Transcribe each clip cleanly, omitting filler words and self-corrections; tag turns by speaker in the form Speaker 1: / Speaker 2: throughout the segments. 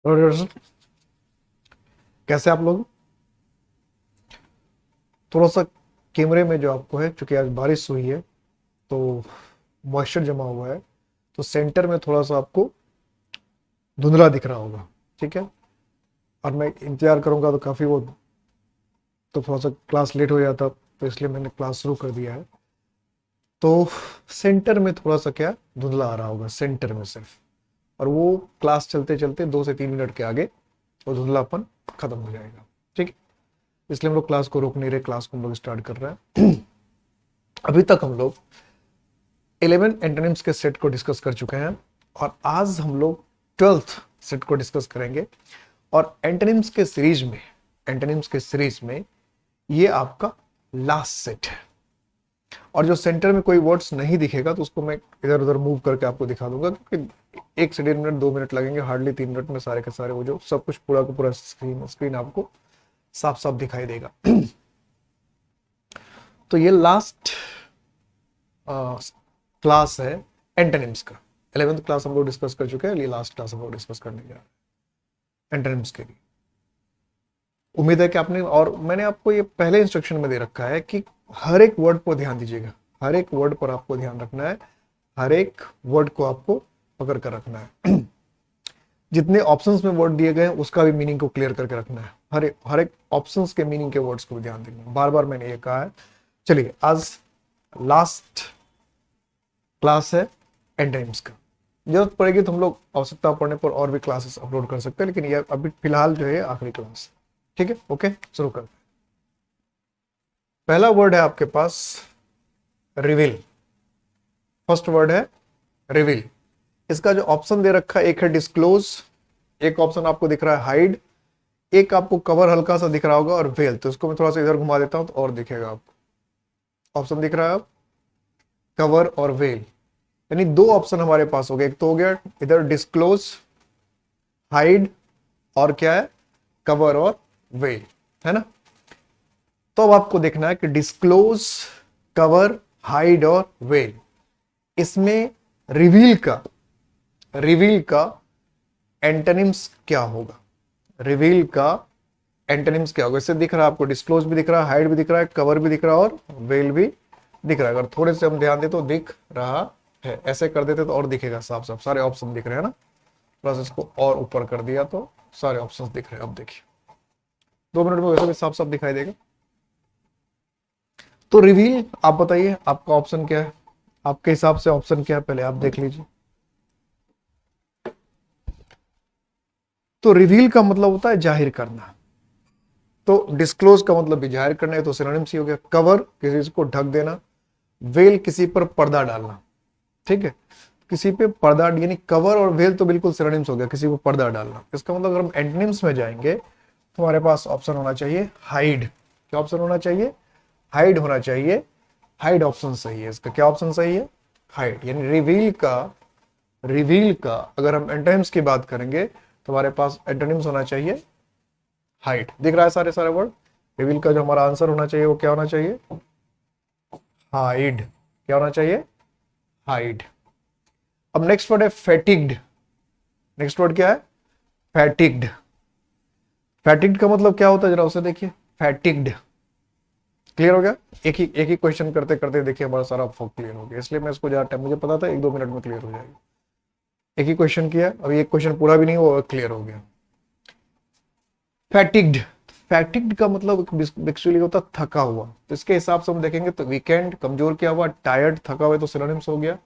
Speaker 1: और कैसे आप लोग? थोड़ा सा कैमरे में जो आपको है, क्योंकि आज बारिश हुई है तो मॉइस्चर जमा हुआ है, तो सेंटर में थोड़ा सा आपको धुंधला दिख रहा होगा। ठीक है, और मैं इंतजार करूंगा तो काफ़ी वो, तो थोड़ा सा क्लास लेट हो जाता, तो इसलिए मैंने क्लास शुरू कर दिया है। तो सेंटर में थोड़ा सा क्या धुंधला आ रहा होगा, सेंटर में सिर्फ। और वो क्लास चलते चलते 2 से 3 मिनट के आगे वो धुंधलापन खत्म हो जाएगा। ठीक है, इसलिए हम लोग क्लास को रोक नहीं रहे, क्लास को हम लोग स्टार्ट कर रहे हैं। अभी तक हम लोग 11 एंटोनिम्स के सेट को डिस्कस कर चुके हैं और आज हम लोग 12th सेट को डिस्कस करेंगे। और एंटोनिम्स के सीरीज में ये आपका लास्ट सेट है। और जो सेंटर में कोई वर्ड्स नहीं दिखेगा तो उसको मैं इधर उधर मूव करके आपको दिखा दूंगा, क्योंकि 1 से 1.5 मिनट 2 मिनट लगेंगे, हार्डली 3 मिनट में सारे के सारे वो जो सब कुछ पूरा का पूरा स्क्रीन आपको साफ साफ दिखाई देगा। तो ये लास्ट क्लास है एंटोनिम्स का। 11th क्लास हम लोग डिस्कस कर चुके हैं, ये लास्ट क्लास हम लोग डिस्कस करने जा रहे हैं एंटोनिम्स के लिए। उम्मीद है कि आपने, और मैंने आपको ये पहले इंस्ट्रक्शन में दे रखा है कि हर एक वर्ड पर ध्यान दीजिएगा, हर एक वर्ड पर आपको ध्यान रखना है, हर एक वर्ड को आपको पकड़ कर रखना है। जितने ऑप्शंस में वर्ड दिए गए हैं उसका भी मीनिंग को क्लियर करके रखना है, हर एक ऑप्शंस के मीनिंग के वर्ड्स को भी ध्यान देना है। बार बार मैंने ये कहा है। चलिए, आज लास्ट क्लास है एंटोनिम्स का। जरूरत पड़ेगी तो हम लोग आवश्यकता पड़ने पर और भी क्लासेस अपलोड कर सकते हैं, लेकिन ये अभी फिलहाल जो है आखिरी क्लास। ठीक है, ओके, शुरू करते हैं। पहला वर्ड है आपके पास रिवील। फर्स्ट वर्ड है रिवील। इसका जो ऑप्शन दे रखा है, एक है डिस्क्लोज, एक ऑप्शन आपको दिख रहा है हाइड, एक आपको कवर हल्का सा दिख रहा होगा, और वेल। तो इसको मैं थोड़ा सा इधर घुमा देता हूं तो और दिखेगा आपको। ऑप्शन दिख रहा है अब कवर और वेल, यानी दो ऑप्शन हमारे पास हो गए। एक तो हो गया इधर डिस्क्लोज, हाइड, और क्या है कवर और वेल, है ना। तो अब आपको देखना है कि डिस्क्लोज, कवर, हाइड और वेल, इसमें रिवील का एंटोनिम्स क्या होगा। रिवील का एंटोनिम्स क्या होगा। इससे दिख रहा है आपको, डिस्क्लोज भी दिख रहा है, हाइड भी दिख रहा है, कवर भी दिख रहा है और वेल भी दिख रहा है। अगर थोड़े से हम ध्यान दें तो दिख रहा है, ऐसे कर देते तो और दिखेगा साफ साफ, सारे ऑप्शन दिख रहे हैं ना। प्लस इसको और ऊपर कर दिया तो सारे ऑप्शंस दिख रहे हैं। अब देखिए 2 मिनट में वैसे भी साफ साफ दिखाई देगा। तो रिवील, आप बताइए आपका ऑप्शन क्या है, आपके हिसाब से ऑप्शन क्या है, पहले आप देख लीजिए। तो रिवील का मतलब होता है जाहिर करना, तो डिस्क्लोज का मतलब भी जाहिर करना है, तो सिनोनिम्स ही हो गया। कवर किसी को ढक देना, वेल किसी पर पर्दा डालना। ठीक है, किसी पे पर्दा, यानी कवर और वेल तो बिल्कुल सिनोनिम्स हो गया, किसी को पर्दा डालना। इसका मतलब अगर हम एंटोनिम्स में जाएंगे तो हमारे पास ऑप्शन होना चाहिए हाइड। क्या ऑप्शन होना चाहिए? हाइड होना चाहिए। हाइड ऑप्शन सही है इसका। क्या ऑप्शन सही है? हाइड। यानी रिवील का अगर हम एंटोनिम्स की बात करेंगे तो हमारे पास एंटोनिम्स होना चाहिए हाइड। दिख रहा है सारे सारे वर्ड। रिवील का जो हमारा आंसर होना चाहिए वो क्या होना चाहिए? हाइड। क्या होना चाहिए? हाइड। अब नेक्स्ट वर्ड है फैटिग्ड। नेक्स्ट वर्ड क्या है? फैटिग्ड। फैटिग्ड का मतलब क्या होता है, जरा उसे देखिए। फैटिग्ड, क्लियर हो गया? एक ही क्वेश्चन करते करते देखिए हमारा सारा फॉक क्लियर हो गया। इसलिए मैं इसको ज्यादा टाइम, मुझे पता था 1-2 मिनट में क्लियर हो जाएगा। एक ही क्वेश्चन किया, अभी एक क्वेश्चन पूरा भी नहीं हुआ, क्लियर हो गया। फैटिग्ड, फैटिग्ड का मतलब एक्चुअली होता थका हुआ। तो इसके हिसाब से हम देखेंगे तो वीकेंड, कमजोर किया हुआ, टायर्ड, थका हुआ, तो सिनोनिम्स हो गया।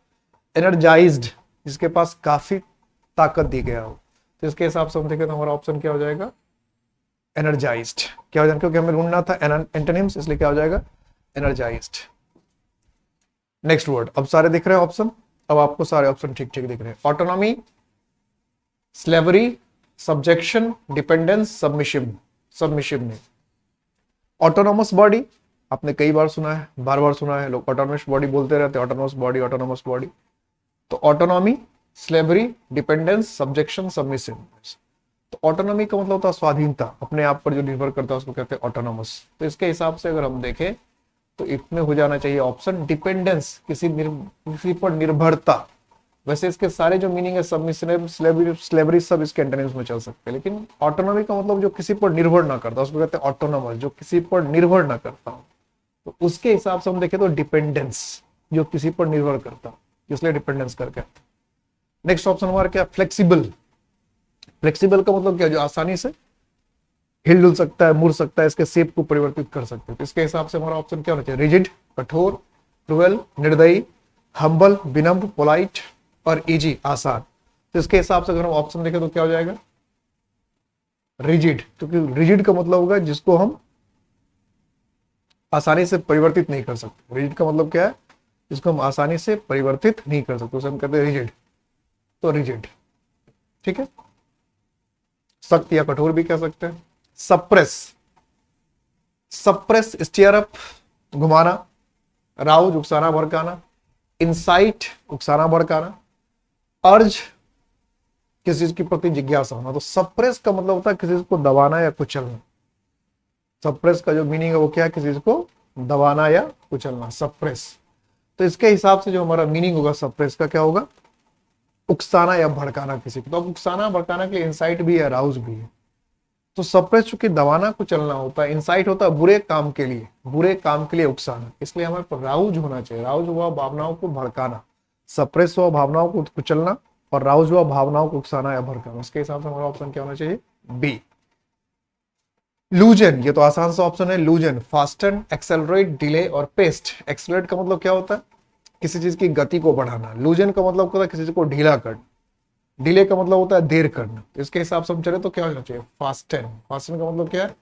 Speaker 1: एनर्जाइज्ड, जिसके पास काफी ताकत दी गया हो, तो इसके हिसाब से हम देखें तो हमारा ऑप्शन क्या हो जाएगा? एनर्जाइज्ड। क्या हो जाएगा? क्योंकि हमें ढूंढना था एंटोनिम्स, इसलिए क्या हो जाएगा? एनर्जाइज्ड। नेक्स्ट वर्ड, अब सारे दिख रहे हैं ऑप्शन, अब आपको सारे ऑप्शन ठीक ठीक दिख रहे हैं। Autonomy, slavery, subjection, dependence, submissiveness. Autonomous body आपने कई बार सुना है, बार बार सुना है, लोग ऑटोनॉमस बॉडी बोलते रहते हैं, ऑटोनॉमस बॉडी, ऑटोनॉमस बॉडी। तो ऑटोनॉमी, स्लेवरी, डिपेंडेंस, सब्जेक्शन, सबमिशिवनेस। तो ऑटोनॉमी का मतलब होता है स्वाधीनता, अपने आप पर जो निर्भर करता है उसको कहते हैं ऑटोनॉमस। तो इसके हिसाब से अगर हम देखें तो इसमें हो जाना चाहिए ऑप्शन डिपेंडेंस, किसी पर निर्भरता, वैसे इसके सारे जो मीनिंग है सबमिशन, स्लेवरी सब इसके एंटोनिम्स में चल सकते हैं, लेकिन ऑटोनॉमी का मतलब जो किसी पर निर्भर ना करता, उसको कहते हैं ऑटोनोमस, जो किसी पर निर्भर ना करता हो। तो उसके हिसाब से हम देखें तो डिपेंडेंस, जो किसी पर निर्भर करता, इसलिए डिपेंडेंस करके। नेक्स्ट ऑप्शन हमारा क्या, फ्लेक्सिबल। फ्लेक्सिबल का मतलब क्या, जो आसानी से हिलडुल सकता है, मुड़ सकता है, इसके शेप को परिवर्तित कर सकते हैं। तो इसके हिसाब से हमारा ऑप्शन क्या होना चाहिए, रिजिड, कठोर, क्रूएल, निर्दयी, हम्बल, विनम्र, पोलाइट और इजी, आसान। तो इसके हिसाब से अगर हम ऑप्शन देखें तो क्या हो जाएगा, रिजिड, क्योंकि रिजिड का मतलब होगा जिसको हम आसानी से परिवर्तित नहीं कर सकते। रिजिड का मतलब क्या है, जिसको हम आसानी से परिवर्तित नहीं कर सकते, उसे हम कहते हैं रिजिड। तो रिजिड, ठीक है। सख्त या कठोर भी कह सकते हैं। सप्रेस, सप्रेस स्टीयर अप, घुमाना, राउज उकसाना भड़काना, इंसाइट उकसाना भड़काना, अर्ज किसी चीज के प्रति जिज्ञासा होना। तो सप्रेस का मतलब होता है किसी चीज को दबाना या कुचलना। सप्रेस का जो मीनिंग है वो क्या है, किसी चीज को दबाना या कुचलना, सप्रेस। तो इसके हिसाब से जो हमारा मीनिंग होगा सप्रेस का क्या होगा, उकसाना या भड़काना किसी को। तो अब उकसाना भड़काना के इंसाइट भी है, राउज भी है। तो सप्रेस चूंकि दबाना कुचलना होता है, इंसाइट होता है बुरे काम के लिए, बुरे काम के लिए उकसाना, इसलिए हमारे पर राउज होना चाहिए। राउज हुआ भावनाओं को भड़काना, सप्रेस हुआ भावनाओं को कुचलना, और राउज हुआ भावनाओं को उकसाना या भड़काना। इसके हिसाब से हमारा ऑप्शन क्या होना चाहिए, बी। लूजन, ये तो आसान सा ऑप्शन है, लूजन, फास्टन, एक्सेलरेट, डिले और पेस्ट। एक्सेलरेट का मतलब क्या होता है, किसी चीज की गति को बढ़ाना। लूजन का मतलब होता है किसी चीज को ढीला करना। डिले का मतलब होता है देर करना। तो इसके हिसाब से हम चले तो क्या होना चाहिए, फास्टन। फास्टन का मतलब क्या है,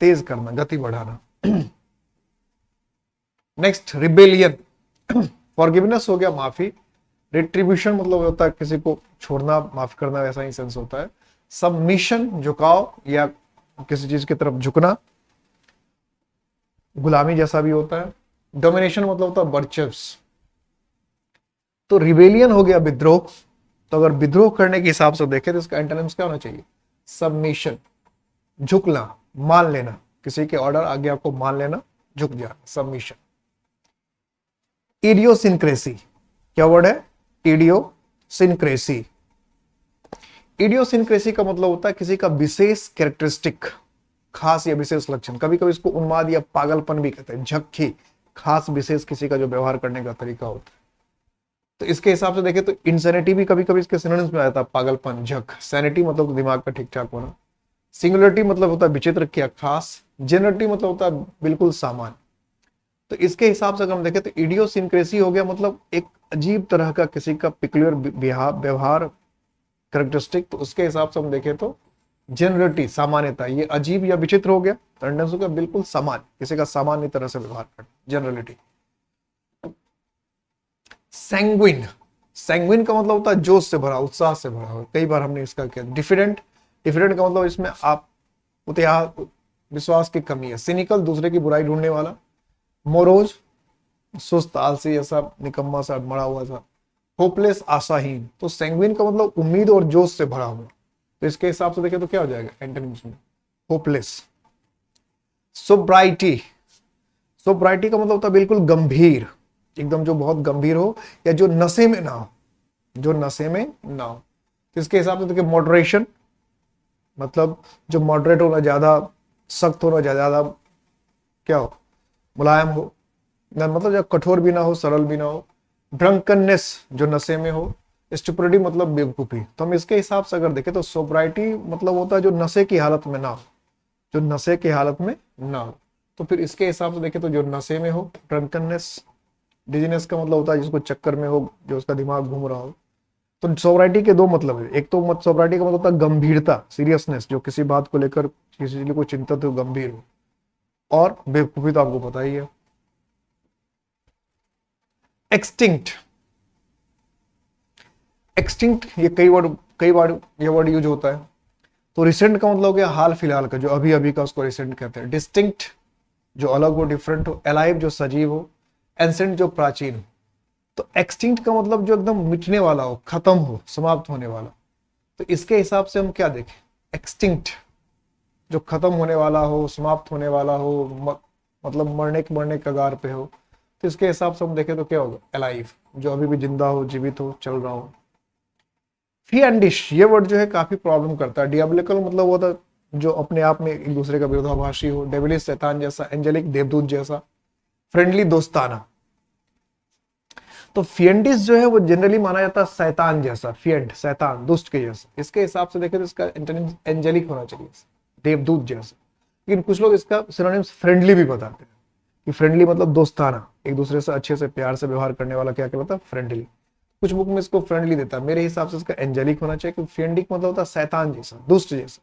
Speaker 1: तेज करना, गति बढ़ाना। नेक्स्ट, रिबेलियन, फॉरगिवनेस हो गया, माफी। रिट्रीब्यूशन मतलब होता है किसी को छोड़ना, माफ करना, वैसा ही सेंस होता है। सबमिशन, झुकाव या किसी चीज की तरफ झुकना, गुलामी जैसा भी होता है। डोमिनेशन मतलब होता है वर्चस्व। तो रिबेलियन हो गया विद्रोह। तो अगर विद्रोह करने के हिसाब से देखें तो इसका एंटोनिम्स क्या होना चाहिए, सबमिशन, झुकना, मान लेना, किसी के ऑर्डर आज्ञा को मान लेना, झुक जाना, सबमिशन। इडियोसिंक्रेसी, क्या वर्ड है, इडियोसिंक्रेसी। इडियोसिंक्रेसी का मतलब होता है किसी का विशेष कैरेक्टरिस्टिक, खास या विशेष लक्षण। कभी कभी इसको उन्माद या पागलपन भी कहते हैं, झक्की, खास विशेष किसी का जो व्यवहार करने का तरीका होता है। तो इसके हिसाब से देखें तो इंसैनिटी भी कभी कभी इसके सिनोनिम्स में आता है, पागलपन, झक। सैनिटी मतलब तो दिमाग का ठीक ठाक होना। सिंगुलरिटी मतलब होता है विचित्र क्या खास। जेनरिटी मतलब होता है बिल्कुल सामान्य। तो इसके हिसाब से अगर हम देखें तो इडियोसिंक्रेसी हो गया मतलब एक अजीब तरह का किसी का पिक्युलर व्यवहार, कैरेक्टरिस्टिक। तो उसके हिसाब से हम देखें तो जेनरिटी, सामान्यता, ये अजीब या विचित्र हो गया। तो टेंडेंस हो गया बिल्कुल सामान्य, किसी का सामान्य तरह से व्यवहार करना, जनरलिटी। सैंग्विन, सैंग्विन का मतलब होता है जोश से भरा, उत्साह से भरा हुआ। कई बार हमने इसका किया। डिफिडेंट, डिफिडेंट का मतलब इसमें आप विश्वास की कमी है। सिनिकल, दूसरे की बुराई ढूंढने वाला। मोरोज, सुस्त, आलसी, ऐसा निकम्मा सा, मरा हुआ सा। होपलेस, आशाहीन। तो सैंग्विन का मतलब उम्मीद और जोश से भरा हुआ। तो इसके हिसाब से देखें तो क्या हो जाएगा एंटोनिम्स में, होपलेस। सोब्राइटी, सोब्राइटी का मतलब होता है बिल्कुल गंभीर, एकदम जो बहुत गंभीर हो, या जो नशे में ना हो, जो नशे में ना हो। तो इसके हिसाब से देखिए मॉडरेशन, मतलब जो मॉडरेट हो, ना ज्यादा सख्त हो, ना ज्यादा क्या हो, मुलायम हो, ना मतलब जब कठोर भी ना हो, सरल भी ना हो। ड्रंकननेस, जो नशे में हो। स्टुपिडिटी मतलब बेवकूफी। तो हम इसके हिसाब से अगर देखें तो सोब्राइटी मतलब होता है जो नशे की हालत में ना हो, जो नशे की हालत में ना हो। तो फिर इसके हिसाब से देखें तो जो नशे में हो, ड्रंकननेस। डिजीनेस का मतलब होता है जिसको चक्कर में हो, जो उसका दिमाग घूम रहा हो। तो सोब्राइटी के दो मतलब है। एक तो सोब्राइटी का मतलब होता है गंभीरता, सीरियसनेस, जो किसी बात को लेकर किसी चीज को चिंतित हो, गंभीर हो। और बेवकूफी तो आपको पता ही है। एक्सटिंक्ट, एक्सटिंक्ट ये कई बार ये वर्ड यूज होता है। तो रिसेंट का मतलब हो गया हाल फिलहाल का, जो अभी अभी का, उसको रिसेंट कहते हैं। डिस्टिंक्ट जो अलग हो, डिफरेंट हो। अलाइव जो सजीव हो। एंसेंट जो प्राचीन हो। तो एक्सटिंक्ट का मतलब जो एकदम मिटने वाला हो, खत्म हो, समाप्त होने वाला। तो इसके हिसाब से हम क्या देखें, एक्सटिंक्ट जो खत्म होने वाला हो, समाप्त होने वाला हो, मतलब मरने के कगार पे हो। तो तो इसके हिसाब से हम देखें तो क्या होगा, अलाइव, जो अभी भी जिंदा हो, जीवित हो, चल रहा हो। फिएंडिश, ये वर्ड जो है काफी प्रॉब्लम करता है। डियाबलिकल मतलब वो था जो अपने आप में एक दूसरे का विरोधाभासी हो, डेविलिश शैतान जैसा, एंजेलिक देवदूत जैसा, फ्रेंडली दोस्ताना। तो फिएंडिस जो है वो जनरली माना जाता है शैतान जैसा, फिएंड शैतान, दुष्ट के जैसा। इसके हिसाब से देखें तो इसका एंटोनिम एंजेलिक होना चाहिए, देवदूत जैसा। लेकिन कुछ लोग इसका सिनोनिम्स फ्रेंडली भी बताते हैं कि फ्रेंडली मतलब दोस्ताना, एक दूसरे से अच्छे से प्यार से व्यवहार करने वाला क्या कहलाता है, फ्रेंडली। कुछ बुक में इसको फ्रेंडली देता है, मेरे हिसाब से इसका एंजेलिक होना चाहिए, क्योंकि फ्रेंडिक मतलब होता है शैतान जैसा, दुष्ट जैसा।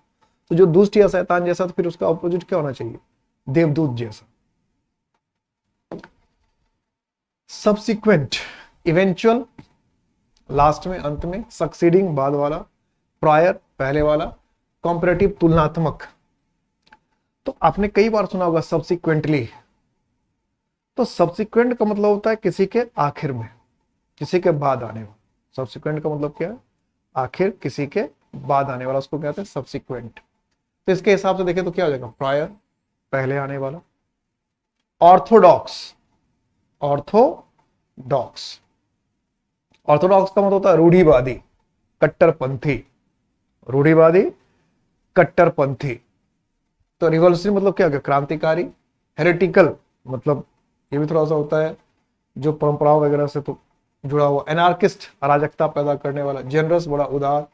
Speaker 1: तो जो दुष्ट या शैतान जैसा, तो फिर उसका ऑपोजिट क्या होना चाहिए, देवदूत जैसा। सब्सिक्वेंट, इवेंचुअल लास्ट में, अंत में, सक्सीडिंग बाद वाला, प्रायर पहले वाला, कॉम्परेटिव तुलनात्मक। तो आपने कई बार सुना होगा सब्सिक्वेंटली। तो सब्सिक्वेंट का मतलब होता है किसी के आखिर में, किसी के बाद आने वाला। सब्सिक्वेंट का मतलब क्या है, आखिर, किसी के बाद आने वाला, उसको कहते हैं सब्सिक्वेंट। तो इसके हिसाब से देखें तो क्या हो जाएगा, प्रायर पहले आने वाला। ऑर्थोडॉक्स, ऑर्थोडॉक्स, ऑर्थोडॉक्स का मतलब होता है रूढ़िवादी, कट्टरपंथी, रूढ़िवादी, कट्टरपंथी। तो रिवॉल्यूशनरी मतलब क्या हो गया, क्रांतिकारी। हेरेटिकल मतलब ये भी थोड़ा सा होता है जो परंपराओं वगैरह से तो जुड़ा हुआ। एनार्किस्ट, अराजकता पैदा करने वाला। जेनरस, बड़ा उदार।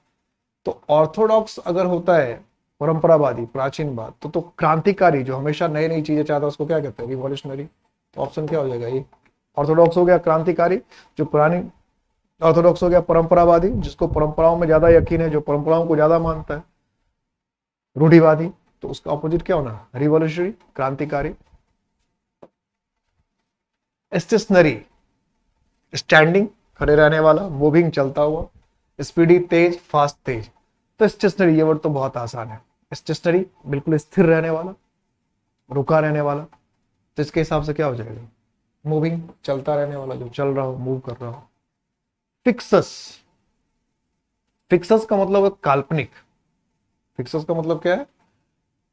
Speaker 1: तो ऑर्थोडॉक्स अगर होता है परंपरावादी, प्राचीनवाद, तो क्रांतिकारी, जो हमेशा नई नई चीजें चाहता है, उसको क्या कहते हैं, रिवॉल्यूशनरी। तो ऑप्शन क्या हो जाएगा, ये ऑर्थोडॉक्स हो गया क्रांतिकारी, जो पुरानी। ऑर्थोडॉक्स हो गया परंपरावादी, जिसको परंपराओं में ज्यादा यकीन है, जो परंपराओं को ज्यादा मानता है। रूढ़िवादी, तो उसका ऑपोजिट क्या होना, रिवॉल्यूशनरी, क्रांतिकारी। स्टेशनरी, स्टैंडिंग, खड़े रहने वाला, मूविंग, चलता हुआ। स्पीडी, तेज, फास्ट, तेज। तो स्टेशनरी, ये वर्ड तो बहुत आसान है। स्टेशनरी बिल्कुल स्थिर रहने वाला, रुका रहने वाला। तो इसके हिसाब से क्या हो जाएगा, मूविंग, चलता रहने वाला, जो चल रहा हो, मूव कर रहा हो। फिक्सस, फिक्सस का मतलब है काल्पनिक। फिक्सस का मतलब क्या है,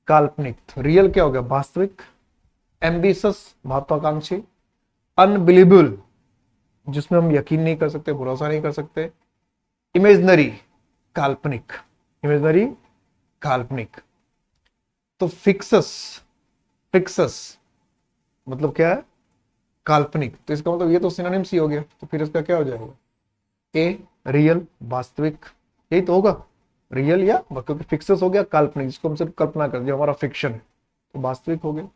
Speaker 1: काल्पनिक। रियल क्या हो गया, वास्तविक। एम्बिशस, महत्वाकांक्षी। अनबिलीवेबल, जिसमें हम यकीन नहीं कर सकते, भरोसा नहीं कर सकते। इमेजनरी, काल्पनिक, इमेजनरी, काल्पनिक। तो फिक्सस, फिक्सस मतलब क्या है, काल्पनिक। तो इसका मतलब ये तो सिनोनिम्स ही हो गया, तो फिर इसका क्या हो जाएगा, ए रियल, वास्तविक, यही तो होगा, रियल या, क्योंकि फिक्सस हो गया काल्पनिक, जिसको हम सिर्फ कल्पना कर दिया, हमारा फिक्शन है, तो वास्तविक हो गया।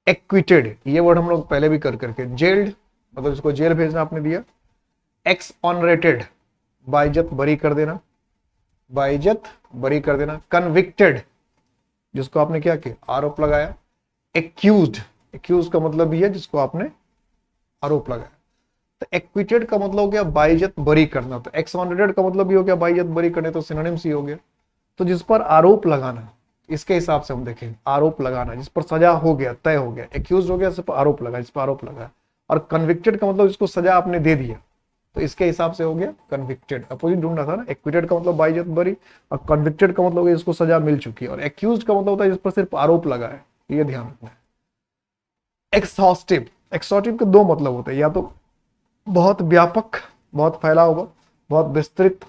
Speaker 1: एक्विटेड, ये वर्ड हम लोग पहले भी कर करके। जेल्ड मतलब इसको जेल भेजना आपने दिया। एक्सऑनरेटेड, बाइज्जत, बरी कर देना, बाइज्जत, बरी कर देना। कन्विक्टेड, जिसको आपने क्या किया, आरोप लगाया। एक्यूज्ड, एक्यूज का मतलब भी है जिसको आपने आरोप लगाया। तो एक्विटेड का मतलब हो गया बाइज्जत, बरी करना। तो एक्सऑनरेटेड का मतलब भी हो गया बाइज्जत, बरी करने, तो सिनोनिम्स ही हो गया। तो जिस पर आरोप लगाना, इसके हिसाब से हम देखें, आरोप लगाना, जिस पर सजा हो गया, तय हो गया। एक्यूज हो गया, जिस पर आरोप लगा, जिस पर आरोप लगा। और कन्विक्टेड का मतलब जिसको सजा आपने दे दिया, तो इसके हिसाब से हो गया कन्विक्टेड। अपोजिट ढूंढना था ना, एक्विटेड का मतलब बाइज्जत, बरी, और कन्विक्टेड का मतलब जिसको सजा मिल चुकी है। और एक्यूज का मतलब होता है जिस पर सिर्फ आरोप लगा है, ये ध्यान रखना है। एक्सहॉस्टिव, एक्सहॉस्टिव के दो मतलब होते हैं, या तो बहुत व्यापक, बहुत फैला हुआ, बहुत विस्तृत,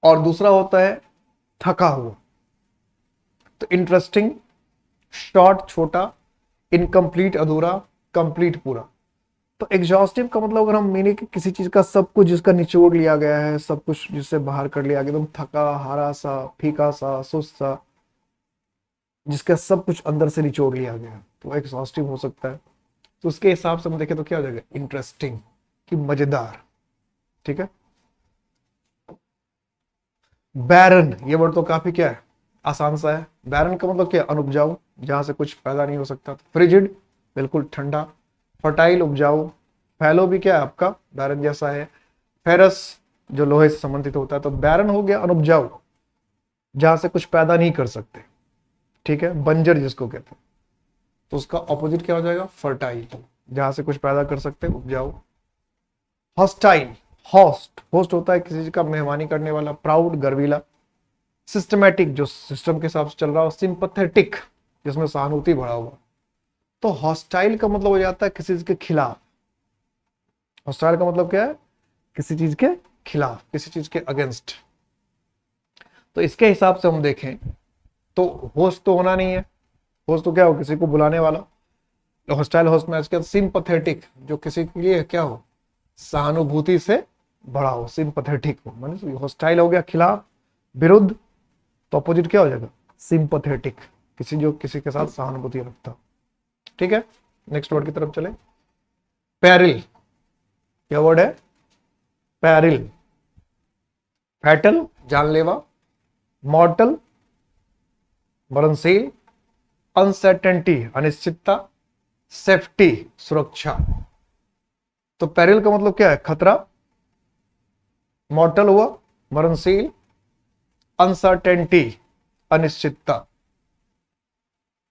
Speaker 1: और दूसरा होता है थका हुआ। तो इंटरेस्टिंग, शॉर्ट, छोटा। इनकम्प्लीट, अधूरा। कंप्लीट, पूरा। तो एग्जॉस्टिव का मतलब अगर हम मीनिंग किसी चीज का सब कुछ जिसका निचोड़ लिया गया है, सब कुछ जिससे बाहर कर लिया गया, एकदम थका हारा सा, फीका सा, सुस्त सा, जिसका सब कुछ अंदर से निचोड़ लिया गया, तो एग्जॉस्टिव हो सकता है। तो उसके हिसाब से हम देखें तो क्या हो जाएगा, इंटरेस्टिंग, कि मजेदार। ठीक है। बैरन, ये वर्ड तो काफी क्या है, आसान सा है। बैरन का मतलब क्या, अनुपजाऊ, जहां से कुछ पैदा नहीं हो सकता। फ्रिजिड, बिल्कुल ठंडा। फर्टाइल, उपजाऊ। फैलो भी क्या है आपका, बैरन जैसा है। फेरस, जो लोहे से संबंधित होता है। तो बैरन हो गया अनुपजाऊ, जहां से कुछ पैदा नहीं कर सकते। ठीक है। बंजर जिसको कहते हैं, तो उसका ऑपोजिट क्या हो जाएगा, फर्टाइल, जहां से कुछ पैदा कर सकते, उपजाऊ। हॉस्टाइल, होस्ट, होस्ट होता है किसी चीज का मेहमानी करने वाला। प्राउड, गर्वीला। सिस्टमैटिक, जो सिस्टम के हिसाब से चल रहा हो। सिंपथेटिक, जिसमें सहानुभूति भरा हुआ। तो हॉस्टाइल का मतलब हो जाता है किसी चीज के खिलाफ। हॉस्टाइल का मतलब क्या है? किसी चीज के खिलाफ, किसी चीज के अगेंस्ट। तो इसके हिसाब से हम देखें तो होस्ट तो होना नहीं है। होस्ट तो क्या हो? किसी को बुलाने वाला। हॉस्टाइल होस्ट मैच के सिंपैथेटिक, जो किसी के लिए क्या हो? सहानुभूति से बड़ा हो, सिंपैथेटिक हो। माने हॉस्टाइल हो गया खिलाफ, विरुद्ध, तो अपोजिट क्या हो जाएगा? सिंपैथेटिक, किसी जो किसी के साथ सहानुभूति रखता। ठीक है, नेक्स्ट वर्ड की तरफ चले। पैरिल, क्या वर्ड है? पैरिल। फैटल, जानलेवा। मॉर्टल, मरणशील। अनसर्टेनिटी, अनिश्चितता। सेफ्टी, सुरक्षा। तो पैरिल का मतलब क्या है? खतरा। मॉर्टल हुआ मरणशील। अनसर्टेनिटी, अनिश्चितता।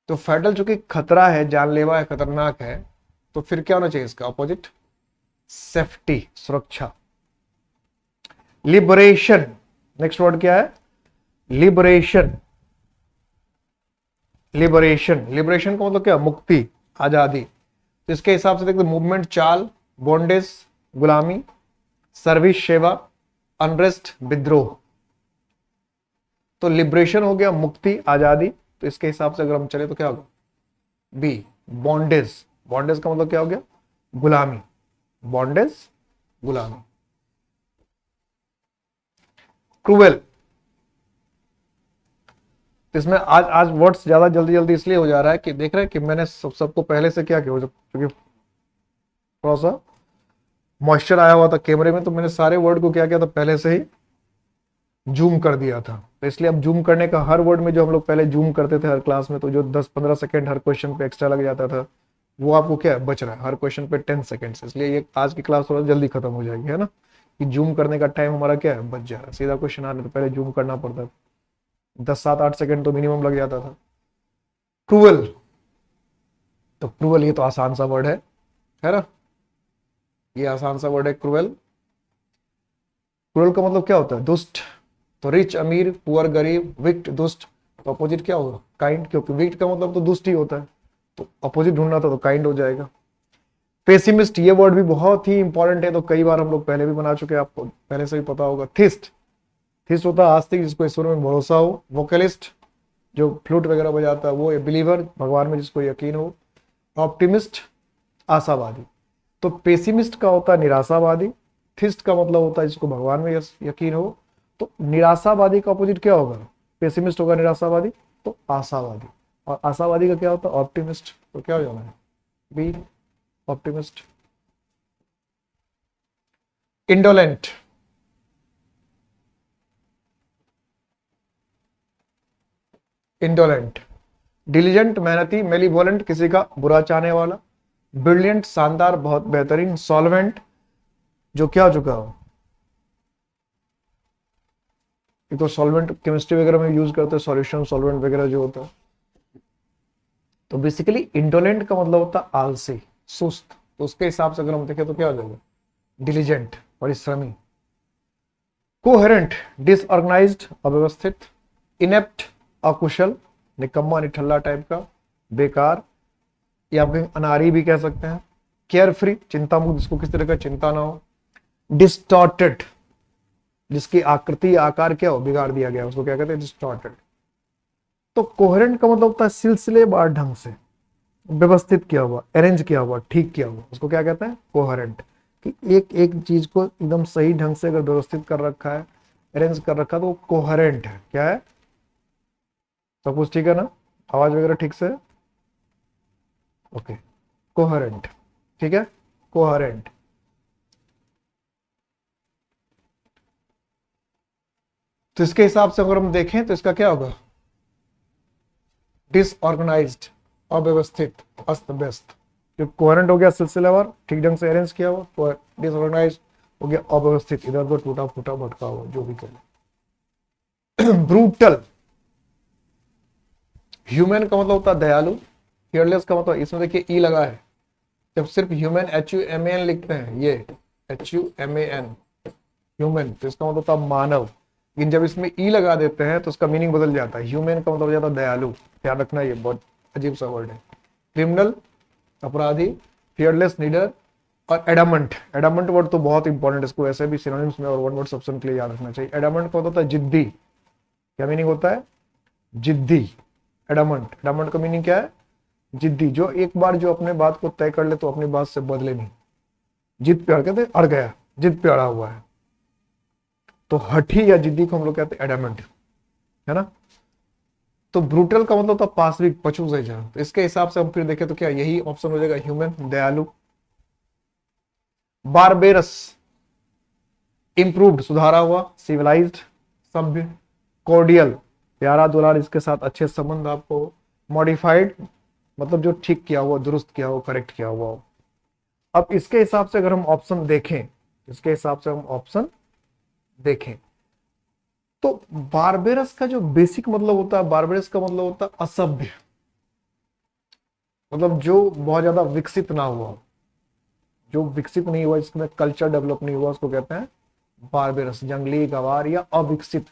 Speaker 1: तो फैटल चूंकि खतरा है, जानलेवा है, खतरनाक है, तो फिर क्या होना चाहिए इसका अपोजिट? सेफ्टी, सुरक्षा। लिबरेशन, नेक्स्ट वर्ड क्या है? लिबरेशन। लिबरेशन, लिबरेशन का मतलब क्या? मुक्ति, आजादी। तो इसके हिसाब से देखते मूवमेंट, चाल, बॉन्डेज, गुलामी, सर्विस, सेवा, अनरेस्ट, विद्रोह। तो लिबरेशन हो गया मुक्ति, आजादी। तो इसके हिसाब से अगर हम चले तो क्या होगा? B, bondage. बॉन्डेज का मतलब क्या हो गया? गुलामी। बॉन्डेज, गुलामी। क्रूएल, इसमें आज वर्ड्स ज्यादा जल्दी जल्दी इसलिए हो जा रहा है कि देख रहे हैं कि मैंने सबको पहले से क्या किया, क्योंकि थोड़ा सा मॉइस्चर आया हुआ था कैमरे में, तो मैंने सारे वर्ड को क्या किया था? पहले से ही जूम कर दिया था। तो इसलिए अब जूम करने का, हर वर्ड में जो हम लोग पहले जूम करते थे हर क्लास में, तो जो 10-15 सेकंड हर क्वेश्चन पे एक्स्ट्रा लग जाता था, वो आपको क्या है? बच रहा है हर क्वेश्चन पे 10 सेकंड। इसलिए ये आज की क्लास थोड़ा जल्दी खत्म हो जाएगी, है ना, कि जूम करने का टाइम हमारा क्या है? बच जा रहा है। सीधा क्वेश्चन आने तो पहले जूम करना पड़ता था, 10-7-8 सेकंड तो मिनिमम लग जाता था। क्रूअल, तो क्रूअल ये तो आसान सा वर्ड है ना, ये आसान सा वर्ड है क्रूअल। क्रूअल का मतलब क्या होता है? दुष्ट। तो रिच, अमीर, पुअर, गरीब, विक्ट, दुष्ट। तो अपोजिट क्या होगा? काइंड, क्योंकि विक्ट का मतलब तो दुष्ट ही होता है, तो अपोजिट ढूंढना था तो काइंड हो जाएगा। पेसिमिस्ट, ये वर्ड भी बहुत ही इंपॉर्टेंट है, तो कई बार हम लोग पहले भी बना चुके हैं, आपको पहले से भी पता होगा। थिस्ट, थिस्ट होता है आस्तिक, जिसको ईश्वर में भरोसा हो। वोकलिस्ट, जो फ्लूट वगैरह बजाता है वो। बिलीवर, भगवान में जिसको यकीन हो। ऑप्टिमिस्ट, आशावादी। तो पेसिमिस्ट का होता है निराशावादी। थिस्ट का मतलब होता है जिसको भगवान में यकीन हो। तो निराशावादी का अपोजिट क्या होगा? पेसिमिस्ट होगा निराशावादी, तो आशावादी। और आशावादी का क्या होता है? ऑप्टिमिस्ट। तो क्या हो जाना है? Be, optimist. Indolent, indolent. Diligent, मेहनती। मेलीवोलेंट, किसी का बुरा चाहने वाला। ब्रिलियंट, शानदार, बहुत बेहतरीन। सॉल्वेंट, जो क्या हो चुका हो, एक तो सॉल्वेंट केमिस्ट्री वगैरह में यूज करते हैं, सॉल्यूशन सॉल्वेंट वगैरह जो होता है। तो बेसिकली इंडोलेंट का मतलब होता है आलसी, सुस्त। तो उसके हिसाब से अगर हम देखें तो क्या हो जाएगा? डिलीजेंट, परिश्रमी। कोहेरेंट, डिसऑर्गेनाइज्ड, अव्यवस्थित। इनेप्ट, अकुशल, निकम्मा, निठल्ला टाइप का, बेकार, या आप अनारी भी कह सकते हैं। केयर फ्री, चिंता मुक्त, जिसको किसी तरह का चिंता ना हो। डिस्टॉर्टेड, जिसकी आकृति आकार क्या हो? बिगाड़ दिया गया, उसको क्या कहते हैं? डिस्टॉर्टेड। तो कोहेरेंट का मतलब होता है सिलसिलेवार ढंग से व्यवस्थित किया हुआ, अरेंज किया हुआ, ठीक किया हुआ, उसको क्या कहते हैं? कोहेरेंट। कि एक एक चीज को एकदम सही ढंग से अगर व्यवस्थित कर रखा है, अरेंज कर रखा, तो वो कोहेरेंट है। क्या है? सब कुछ ठीक है ना? आवाज वगैरह ठीक से? Okay, coherent. ठीक है, कोहेरेंट। तो इसके हिसाब से अगर हम देखें तो इसका क्या होगा? डिसऑर्गेनाइज्ड, अव्यवस्थित, अस्त व्यस्त। जो कोहेरेंट हो गया सिलसिलेवार, ठीक ढंग से अरेंज किया हुआ। डिसऑर्गेनाइज्ड हो गया अव्यवस्थित, इधर उधर टूटा फूटा भटका हुआ, जो भी कहें। ब्रूटल, ह्यूमन का मतलब होता है दयालु। फियरलेस का मतलब, इसमें देखिए ई लगा है, जब सिर्फ ह्यूमन HUMAN लिखते हैं, ये HUMAN ह्यूमन, तो इसका मतलब होता है मानव। लेकिन जब इसमें ई लगा देते हैं तो उसका मीनिंग बदल जाता है। ह्यूमन का मतलब हो जाता है दयालु। ध्यान रखना, ये बहुत अजीब सा वर्ड है। क्रिमिनल, अपराधी, फियरलेस, लीडर और एडामंट। एडामंट वर्ड तो बहुत इंपॉर्टेंट है, इसको ऐसे भी सिनोनिम्स में और वन वर्ड ऑप्शन के लिए याद रखना चाहिए। एडामंट का होता है जिद्दी। क्या मीनिंग होता है? जिद्दी। एडामंट, एडामंट का मीनिंग क्या है? जिद्दी। जो एक बार जो अपने बात को तय कर ले तो अपनी बात से बदले नहीं। जिद पे अड़ कहते अड़ गया, जिद पे अड़ा हुआ है। तो हठी या जिद्दी को हम लोग कहते हैं एडामंट, है ना। तो ब्रूटल का मतलब था पाशविक, पशु से जहाँ। तो इसके हिसाब से हम फिर देखें तो क्या यही ऑप्शन हो जाएगा, ह्यूमन, दयालु। बारबेरस, इंप्रूव्ड, सुधारा हुआ, सिविलाइज्ड, सभ्य। कॉर्डियल, प्यारा दुलार, इसके साथ अच्छे संबंध आपको। मॉडिफाइड, मतलब जो ठीक किया हुआ, दुरुस्त किया हुआ, करेक्ट किया हुआ हो। अब इसके हिसाब से अगर हम ऑप्शन देखें, इसके हिसाब से हम ऑप्शन देखें तो बारबेरस का जो बेसिक मतलब होता है, बारबेरस का मतलब होता है असभ्य, मतलब जो बहुत ज्यादा विकसित ना हुआ, जो विकसित नहीं हुआ, इसमें कल्चर डेवलप नहीं हुआ, उसको कहते हैं बारबेरस, जंगली, गवार या अविकसित।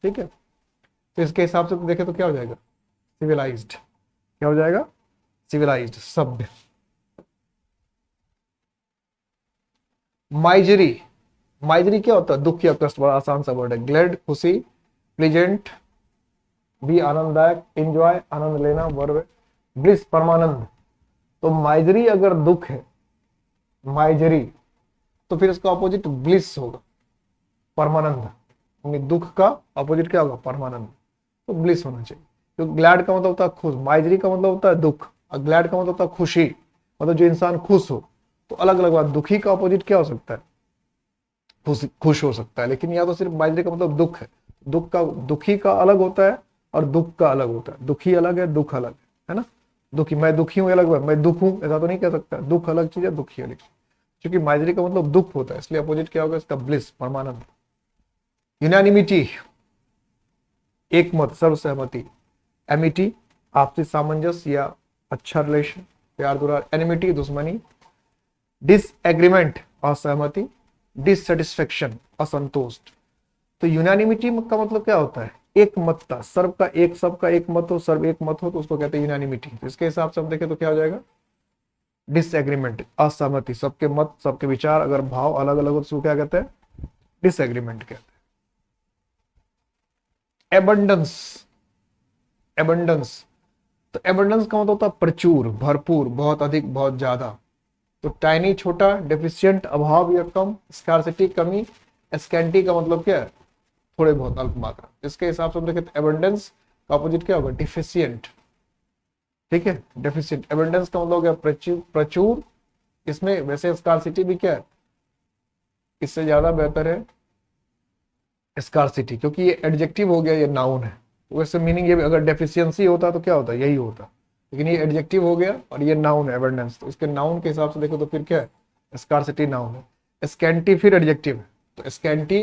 Speaker 1: ठीक है, तो इसके हिसाब से देखें तो क्या हो जाएगा, सिविलाइज्ड। क्या हो जाएगा? सिविलाइज्ड, सभ्य। माइजरी, माइजरी क्या होता है? दुख या कष्ट, बड़ा आसान सा वर्ड है। ग्लैड, खुशी, प्लीजेंट, भी आनंददायक, एंजॉय, आनंद लेना, वर्ब। ब्लिस, परमानंद। तो माइजरी अगर दुख है, माइजरी, तो फिर इसका अपोजिट ब्लिस होगा, परमानंद। दुख का अपोजिट क्या होगा? परमानंद। तो ब्लिस होना चाहिए। तो ग्लैड का मतलब होता है खुश, माइजरी का मतलब होता है दुख, और ग्लैड का मतलब होता है खुशी, मतलब जो इंसान खुश हो। तो अलग अलग बात, दुखी का अपोजिट क्या हो सकता है? खुश हो सकता है। लेकिन या तो सिर्फ माइजरी का मतलब दुख है, दुख का, दुखी का अलग होता है और दुख का अलग होता है। दुखी अलग है, दुख अलग है ना। दुखी, मैं दुखी हूँ अलग है, मैं दुख हूं ऐसा तो नहीं कह सकता। दुख अलग चीज है, दुखी अलग। क्योंकि माइजरी का मतलब दुख होता है, इसलिए अपोजिट क्या होगा इसका? ब्लिस, परमानंद। यूनानिमिटी, एक मत, सर्वसहमति। एमिटी, आपसी सामंजस्य या अच्छा रिलेशन, प्यार दुलार। एनिमिटी, दुश्मनी। डिसएग्रीमेंट, असहमति। डिससेटिस्फेक्शन, असंतोष। तो यूनानिमिटी का मतलब क्या होता है? एक मतता, सर्व का एक, सबका एक मत हो, सर्व एक मत हो, तो उसको कहते हैं यूनानिमिटी। तो इसके हिसाब से हम देखें तो क्या हो जाएगा? डिसएग्रीमेंट, असहमति, सबके मत, सबके विचार अगर भाव अलग अलग हो तो उसको क्या कहते हैं? डिसएग्रीमेंट कहते हैं। एबंडेंस, एबंडेंस, तो एबंडेंस का मतलब होता है प्रचुर, भरपूर, बहुत अधिक, बहुत ज्यादा। तो टाइनी, छोटा। डेफिशिएंट, अभाव या कम। स्कार्सिटी, कमी। स्कैंटी का मतलब क्या है? थोड़े बहुत, अल्प मात्रा। इसके हिसाब से हम देखें तो एबंडेंस का अपोजिट क्या होगा? डिफिशिएंट। ठीक है, डेफिशिएंट। एबंडेंस का मतलब हो गया प्रचुर, प्रचुर। इसमें वैसे स्कार्सिटी भी क्या है? इससे ज्यादा बेहतर है स्कार्सिटी, क्योंकि ये एडजेक्टिव हो गया, ये नाउन है। तो वैसे मीनिंग ये, अगर डेफिशिएंसी होता तो क्या होता? यही होता। लेकिन ये एडजेक्टिव हो गया और ये नाउन है, एबंडेंस। तो इसके नाउन के हिसाब से देखो तो फिर क्या है? स्कार्सिटी नाउन है। स्कैंटी फिर एडजेक्टिव है। तो स्कैंटी,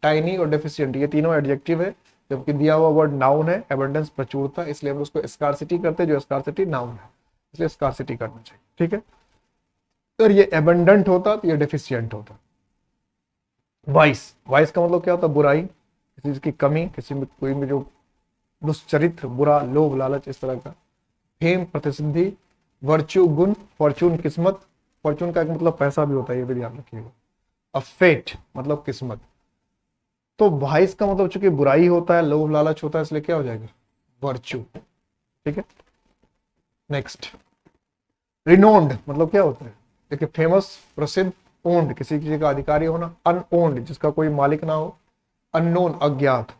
Speaker 1: टाइनी और डेफिशिएंट ये तीनों एडजेक्टिव है, जबकि दिया हुआ वर्ड नाउन है, एबंडेंस प्रचुरता, इसलिए हम उसको स्कार्सिटी करते हैं, जो स्कार्सिटी नाउन है, इसलिए स्कार्सिटी करना चाहिए। ठीक है, तो ये एबंडेंट होता तो ये डेफिशिएंट होता। वाइस, वाइस का मतलब क्या होता है? बुराई, किसी चीज की कमी, किसी में कोई में जो दुष्चरित्र, बुरा, लोभ, लालच, इस तरह का। फेम, प्रसिद्धि। वर्च्यू, गुण। फॉर्चून, किस्मत। फॉर्चून का एक मतलब पैसा भी होता है, ये भी ध्यान रखिएगा। अब फेट मतलब किस्मत। तो वाइस का मतलब चूंकि बुराई होता है, लोभ, लालच होता है, इसलिए क्या हो जाएगा? वर्च्यू। ठीक है, नेक्स्ट। रिनोन्ड मतलब क्या होता है? देखिए, फेमस, प्रसिद्ध। ओन्ड, किसी चीज का अधिकारी होना। अनओन्ड, जिसका कोई मालिक ना हो। अननोन, अज्ञात।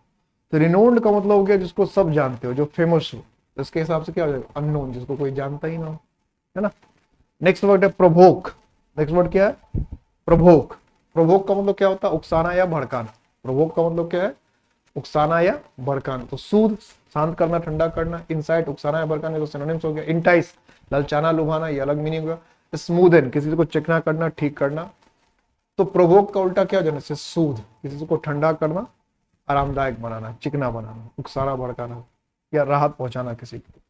Speaker 1: तो रिनोन्ड का मतलब हो गया जिसको सब जानते हो, जो फेमस हो। तो इसके हिसाब से क्या हो जाएगा? अननोन, जिसको कोई जानता ही ना हो, है ना। नेक्स्ट वर्ड है प्रोवोक। नेक्स्ट वर्ड क्या है? प्रोवोक। प्रोवोक का मतलब क्या होता है? उकसाना या भड़काना। प्रोवोक का मतलब क्या है? उकसाना या भड़काना। तो सूद, शांत करना, ठंडा करना। इनसाइट, उकसाना या भड़काना, तो सिनोनिम्स हो गया। इंटाइस, ललचाना, लुभाना, ये अलग मीनिंग होगा। स्मूदन, किसी को चिकना करना, ठीक करना। तो प्रोवोक का उल्टा क्या हो जाना? सूद, किसी को ठंडा करना, आरामदायक बनाना, चिकना बनाना। उकसाना, भड़काना या राहत पहुंचाना किसी को।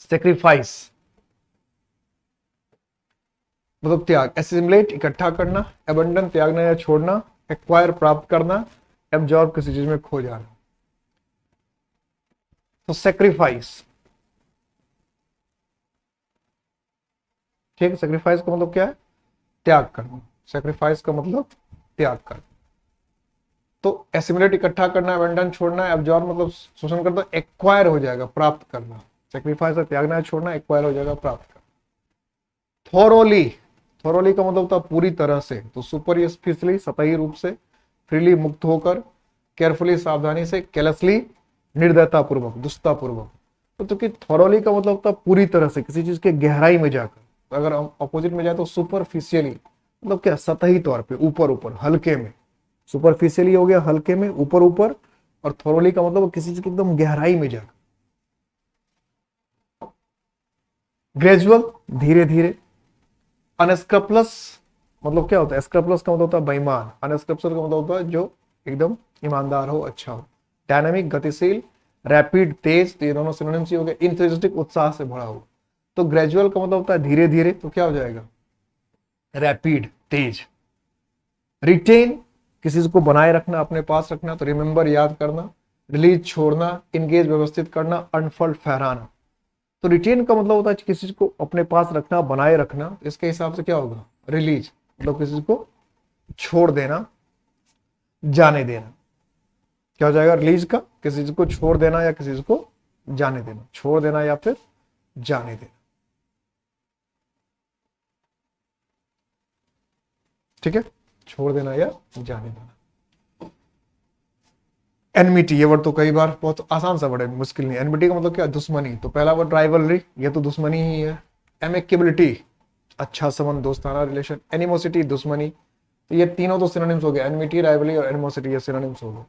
Speaker 1: सेक्रीफाइस मतलब त्याग। एसिमिलेट, इकट्ठा करना। एबंडन, त्यागना या छोड़ना। एक्वायर, प्राप्त करना। एब्जॉर्ब, किसी चीज में खो जाना। तो सेक्रीफाइस, ठीक है, सेक्रीफाइस का मतलब क्या है? त्याग करना। सेक्रीफाइस का मतलब त्याग करना। तो एसिमिलेट इकट्ठा करना, अबंडन छोड़ना, एब्जॉर्ब मतलब शोषण करना, एक्वायर हो जाएगा प्राप्त करना। सेक्रीफाइस है त्यागना है, छोड़ना, एक्वायर हो जाएगा प्राप्त करना। थोरोली, थोरोली का मतलब होता है पूरी तरह से, तो सुपरफिशियली सतही रूप से, फ्रीली मुक्त होकर, केयरफुली सावधानी से, केयरलेसली निर्दयता पूर्वक, दुष्टता पूर्वक। तो कि थोरोली का मतलब होता है पूरी तरह से, किसी चीज के गहराई में जाकर। अगर हम अपोजिट में जाए तो सुपरफिशियली मतलब क्या? सतही तौर पे, ऊपर ऊपर, हल्के में। सुपरफिशियली हो गया हल्के में, ऊपर ऊपर, और थोरोली का मतलब किसी चीज की एकदम गहराई में जाकर। ग्रेजुअल, धीरे धीरे। अनस्क्रपलस मतलब क्या होता है? स्क्रपलस का मतलब होता है बेईमान, अनस्क्रपलस का मतलब होता है जो एकदम ईमानदार हो, अच्छा हो। डायनामिक, गतिशील, रैपिड, तेज, तो ये दोनों सिनोनिम्स ही हो गए। इंथुसियास्टिक, उत्साह से भरा हुआ। तो ग्रेजुअल का मतलब होता है धीरे धीरे, तो क्या हो जाएगा? रैपिड, तेज। रिटेन, किसी चीज को बनाए रखना, अपने पास रखना, तो रिमेंबर, याद करना। रिलीज, छोड़ना। इंगेज, व्यवस्थित करना। अनफोल्ड, फहराना। तो रिटेन का मतलब होता है किसी चीज को अपने पास रखना, बनाए रखना। इसके हिसाब से क्या होगा? रिलीज मतलब किसी चीज को छोड़ देना, जाने देना। क्या हो जाएगा रिलीज का? किसी चीज को छोड़ देना या किसी चीज को जाने देना, छोड़ देना या फिर जाने देना। ठीक है, छोड़ देना या जाने देना। एनमिटी, ये वर्ड तो कई बार, बहुत आसान सा वर्ड है, मुश्किल नहीं। एनमिटी का मतलब क्या? दुश्मनी। तो पहला वर्ड राइवलरी, ये तो दुश्मनी ही है। एमिकेबिलिटी, अच्छा संबंध, दोस्ताना रिलेशन। एनिमोसिटी, दुश्मनी। तो ये तीनों तो सिनोनिम्स हो गए, एनमिटी, राइवलरी और एनिमोसिटी, ये सिनोनिम्स हो गए।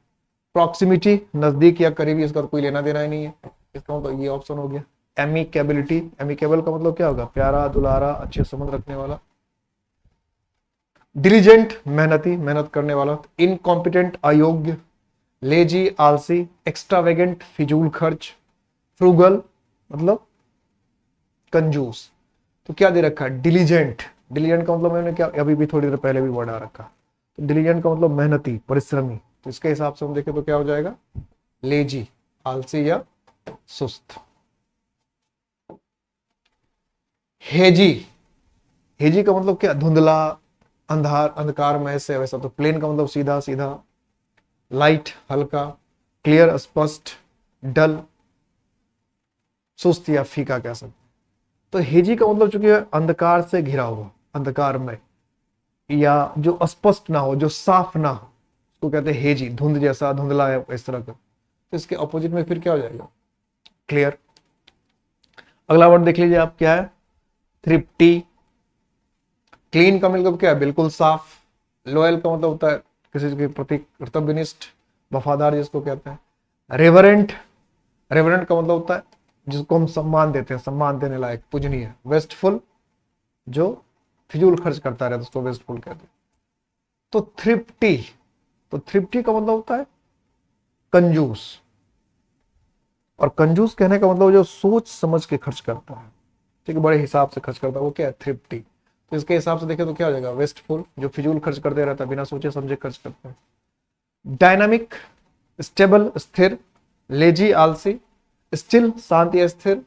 Speaker 1: प्रॉक्सिमिटी, नजदीक या करीबी, इसका कोई लेना देना ही नहीं है, इसका मतलब ये ऑप्शन हो गया। एमिकेबिलिटी, एमिकेबल का मतलब क्या होगा? प्यारा, दुलारा, अच्छे संबंध रखने वाला। डिलीजेंट, मेहनती, मेहनत करने वाला। इनकॉम्पिटेंट, अयोग्य। लेजी, आलसी। एक्स्ट्रावेगेंट, फिजूल खर्च। फ्रूगल मतलब कंजूस। तो क्या दे रखा है? डिलीजेंट। डिलीजेंट का मतलब मैंने क्या अभी भी थोड़ी देर पहले भी वर्ड आ रखा। तो डिलीजेंट का मतलब मेहनती, परिश्रमी। तो इसके हिसाब से हम देखें तो क्या हो जाएगा? लेजी, आलसी या सुस्त। हेजी, हेजी का मतलब क्या? धुंधला, अंधार, अंधकार में से वैसा। तो प्लेन का मतलब सीधा सीधा। लाइट, हल्का। क्लियर, स्पष्ट। डल, सुस्त या फीका कह सकते। तो हेजी का मतलब चूंकि अंधकार से घिरा हुआ, अंधकार में, या जो अस्पष्ट ना हो, जो साफ ना हो, उसको कहते हैं हेजी। धुंध जैसा, धुंधला है, इस तरह का। तो इसके अपोजिट में फिर क्या हो जाएगा? क्लियर। अगला वर्ड देख लीजिए आप, क्या है? थ्रिप्टी। क्लीन का मतलब क्या है? बिल्कुल साफ। लॉयल का मतलब होता है किसी के प्रति कर्तव्यनिष्ठ, वफादार, जिसको कहते हैं। रेवरेंट, रेवरेंट का मतलब होता है जिसको हम सम्मान देते हैं, सम्मान देने लायक, पूजनीय। वेस्टफुल, जो फिजूल खर्च करता रहता है उसको वेस्टफुल कहते हैं। तो थ्रिप्टी, तो थ्रिप्टी का मतलब होता है कंजूस। और कंजूस कहने का मतलब जो सोच समझ के खर्च करता है, ठीक है, बड़े हिसाब से खर्च करता है, वो क्या है? थ्रिप्टी। तो इसके हिसाब से देखें तो क्या हो जाएगा? वेस्टफुल, जो फिजूल खर्च करते रहता है, बिना सोचे समझे खर्च करता है। डायनामिक, स्टेबल, स्थिर। लेजी, आलसी। स्टिल, शांत या स्थिर।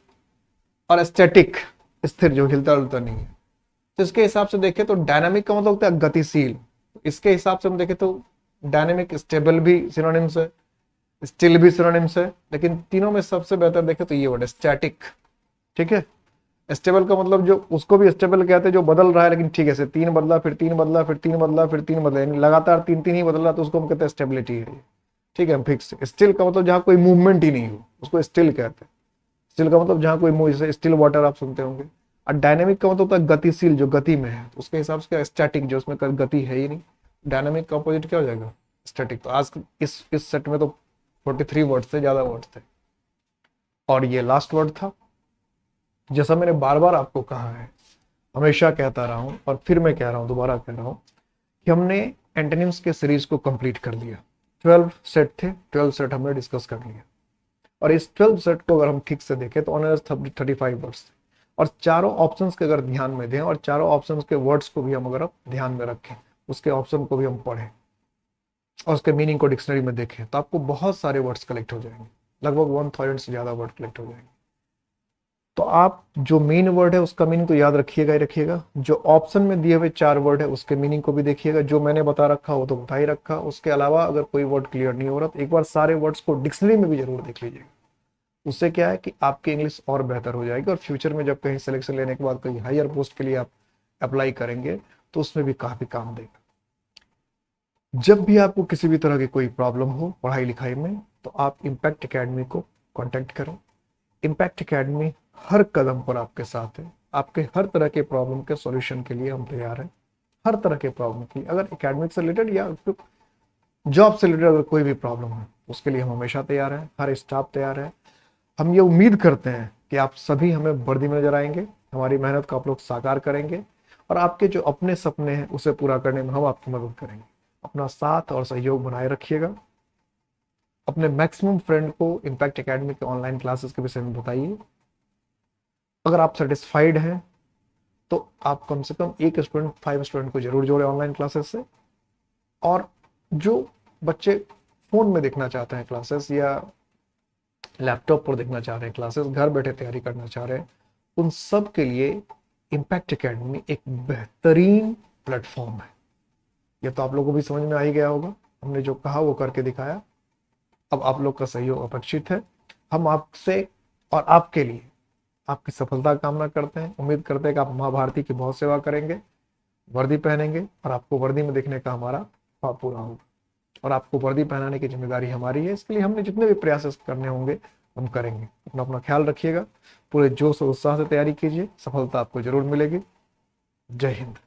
Speaker 1: और स्टैटिक, स्थिर, जो हिलता डुलता नहीं है। तो इसके हिसाब से देखें तो डायनामिक का मतलब होता है गतिशील। इसके हिसाब से हम देखें तो डायनामिक, स्टेबल भी सिनोनिम्स है, स्टिल भी सिनोनिम्स है, लेकिन तीनों में सबसे बेहतर देखें तो ये वर्ड है, स्टैटिक। ठीक है, स्टेबल का मतलब जो, उसको भी स्टेबल कहते हैं जो बदल रहा है, लेकिन ठीक है से तीन बदला, फिर तीन बदला, फिर तीन बदला, फिर तीन बदला, यानी लगातार तीन तीन ही बदल रहा, तो उसको हम कहते हैं स्टेबिलिटी है। ठीक है, फिक्स। स्टिल का मतलब जहां कोई मूवमेंट ही नहीं हो, उसको स्टिल कहते हैं। स्टिल का मतलब जहां कोई मूव, जैसे स्टिल वाटर आप सुनते होंगे। और डायनेमिक का मतलब होता है गतिशील, जो गति में है, तो उसके हिसाब से क्या? स्टैटिक, जो उसमें गति है ही नहीं। डायनेमिक का अपोजिट क्या हो जाएगा? स्टैटिक। तो आज इस सेट में तो 43 वर्ड थे, ज्यादा वर्ड थे, और ये लास्ट वर्ड था। जैसा मैंने बार बार आपको कहा है, हमेशा कहता रहा हूं, और फिर मैं कह रहा हूं, दोबारा कह रहा हूं, कि हमने एंटोनिम्स के सीरीज को कंप्लीट कर दिया। 12 सेट थे, 12 सेट हमने डिस्कस कर लिया। और इस 12 सेट को अगर हम ठीक से देखें तो ऑन 35 वर्ड्स थे। और चारों ऑप्शंस के अगर ध्यान में दें, और चारों ऑप्शंस के वर्ड्स को भी हम अगर ध्यान में रखें, उसके ऑप्शन को भी हम पढ़ें, और उसके मीनिंग को डिक्शनरी में देखें, तो आपको बहुत सारे वर्ड्स कलेक्ट हो जाएंगे। लगभग 1000 से ज्यादा वर्ड कलेक्ट हो जाएंगे। तो आप जो मेन वर्ड है उसका मीनिंग तो याद रखिएगा ही रखिएगा, जो ऑप्शन में दिए हुए 4 वर्ड है उसके मीनिंग को भी देखिएगा, जो मैंने बता रखा वो तो बता ही रखा, उसके अलावा अगर कोई वर्ड क्लियर नहीं हो रहा तो एक बार सारे वर्ड्स को डिक्शनरी में भी जरूर देख लीजिएगा। उससे क्या है कि आपकी इंग्लिश और बेहतर हो जाएगी, और फ्यूचर में जब कहीं सिलेक्शन लेने के बाद कहीं हायर पोस्ट के लिए आप अप्लाई करेंगे तो उसमें भी काफी काम देगा। जब भी आपको किसी भी तरह की कोई प्रॉब्लम हो पढ़ाई लिखाई में तो आप इम्पैक्ट एकेडमी को कांटेक्ट करें। इम्पैक्ट एकेडमी हर कदम पर आपके साथ है, आपके हर तरह के प्रॉब्लम के सॉल्यूशन के लिए हम तैयार हैं। हर तरह के प्रॉब्लम के लिए, अगर एकेडमिक से रिलेटेड या जॉब से रिलेटेड अगर कोई भी प्रॉब्लम है उसके लिए हम हमेशा तैयार हैं, हर स्टाफ तैयार है। हम ये उम्मीद करते हैं कि आप सभी हमें वर्दी में नजर आएंगे, हमारी मेहनत को आप लोग साकार करेंगे, और आपके जो अपने सपने हैं उसे पूरा करने में हम आपकी मदद करेंगे। अपना साथ और सहयोग बनाए रखिएगा। अपने मैक्सिमम फ्रेंड को इम्पैक्ट एकेडमी के ऑनलाइन क्लासेस के विषय में बताइए। अगर आप सेटिस्फाइड हैं तो आप कम से कम 1 स्टूडेंट 5 स्टूडेंट को जरूर जोड़े ऑनलाइन क्लासेस से। और जो बच्चे फोन में देखना चाहते हैं क्लासेस या लैपटॉप पर देखना चाह रहे हैं क्लासेस, घर बैठे तैयारी करना चाह रहे हैं, उन सब के लिए इम्पैक्ट एकेडमी एक बेहतरीन प्लेटफॉर्म है। यह तो आप लोगों को भी समझ में आ ही गया होगा, हमने जो कहा वो करके दिखाया। अब आप लोग का सहयोग अपेक्षित है। हम आपसे और आपके लिए आपकी सफलता की कामना करते हैं। उम्मीद करते हैं कि आप माँ भारती की बहुत सेवा करेंगे, वर्दी पहनेंगे, और आपको वर्दी में देखने का हमारा ख्वाब पूरा होगा। और आपको वर्दी पहनाने की जिम्मेदारी हमारी है, इसलिए हमने जितने भी प्रयास करने होंगे हम करेंगे। अपना अपना ख्याल रखिएगा, पूरे जोश और उत्साह से तैयारी कीजिए, सफलता आपको जरूर मिलेगी। जय हिंद।